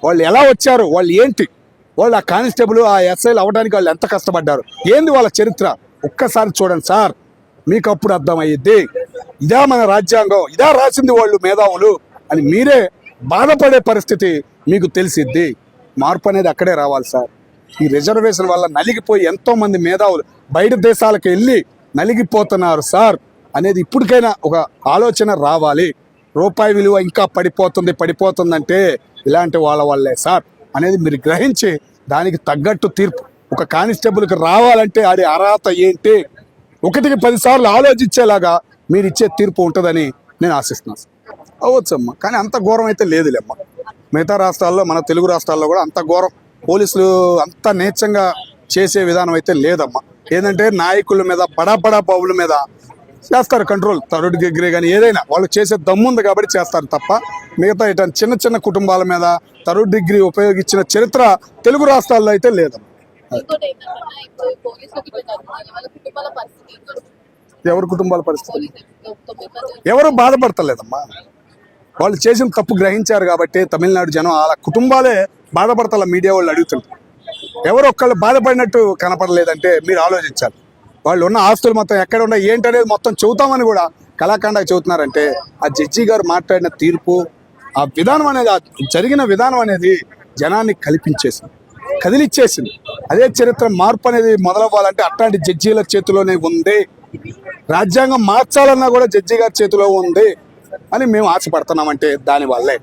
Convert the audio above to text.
వాళ్ళు ఎలా వచ్చారు, వాళ్ళు ఏంటి, వాళ్ళు ఆ కానిస్టేబుల్ ఆ ఎస్ఐలు అవ్వడానికి వాళ్ళు ఎంత కష్టపడ్డారు, ఏంది వాళ్ళ చరిత్ర ఒక్కసారి చూడండి సార్, మీకు అప్పుడు అర్థమయ్యిద్ది. ఇదా మన రాజ్యాంగం, ఇదా రాసింది వాళ్ళు మేధావులు అని మీరే బాధపడే పరిస్థితి మీకు తెలిసిద్ది. మార్పు అనేది అక్కడే రావాలి సార్. ఈ రిజర్వేషన్ వల్ల నలిగిపోయి ఎంతో మంది మేధావులు బయట దేశాలకు వెళ్ళి నలిగిపోతున్నారు సార్ అనేది ఇప్పటికైనా ఒక ఆలోచన రావాలి. రూపాయి విలువ ఇంకా పడిపోతుందంటే ఇలాంటి వాళ్ళ వల్లే సార్ అనేది మీరు గ్రహించి దానికి తగ్గట్టు తీర్పు ఒక కానిస్టేబుల్కి రావాలంటే అది అర్హత ఏంటి, 1కి 10 సార్లు ఆలోచించేలాగా మీరు ఇచ్చే తీర్పు ఉంటుందని నేను ఆశిస్తున్నాను. అవ్వచ్చమ్మా, కానీ అంత ఘోరం అయితే లేదులేమ్మా. మిగతా రాష్ట్రాల్లో, మన తెలుగు రాష్ట్రాల్లో కూడా అంత ఘోరం పోలీసులు అంత నీచంగా చేసే విధానం అయితే లేదమ్మా. ఏంటంటే నాయకుల మీద, బడా పౌరుల మీద చేస్తారు కంట్రోల్. థర్డ్ డిగ్రీ కానీ ఏదైనా వాళ్ళు చేసే దమ్ముంది కాబట్టి చేస్తారు తప్ప మిగతా ఇట చిన్న కుటుంబాల మీద థర్డ్ డిగ్రీ ఉపయోగించిన చరిత్ర తెలుగు రాష్ట్రాల్లో అయితే లేదమ్మా. ఎవరి కుటుంబాల పరిస్థితి ఎవరు బాధపడతలేదమ్మా. వాళ్ళు చేసిన తప్పు గ్రహించారు కాబట్టి తమిళనాడు జనం అలా కుటుంబాలే బాధపడతా. మీడియా వాళ్ళు అడుగుతుంటారు, ఎవరు ఒక్కళ్ళు బాధపడినట్టు కనపడలేదంటే మీరు ఆలోచించాలి. వాళ్ళు ఉన్న ఆస్తులు మొత్తం ఎక్కడ ఉన్నాయి ఏంటనేది మొత్తం చెబుతామని కూడా కళాఖండగా చెబుతున్నారంటే ఆ జడ్జి గారు మాట్లాడిన తీర్పు, ఆ విధానం అనేది, ఆ జరిగిన విధానం అనేది జనాన్ని కదిలిచ్చేసింది. అదే చరిత్ర మార్పు అనేది మొదలవ్వాలంటే అట్లాంటి జడ్జీల చేతిలోనే ఉంది. రాజ్యాంగం మార్చాలన్నా కూడా జడ్జి గారి చేతిలో ఉంది అని మేము ఆశపడుతున్నామంటే దానివల్లే.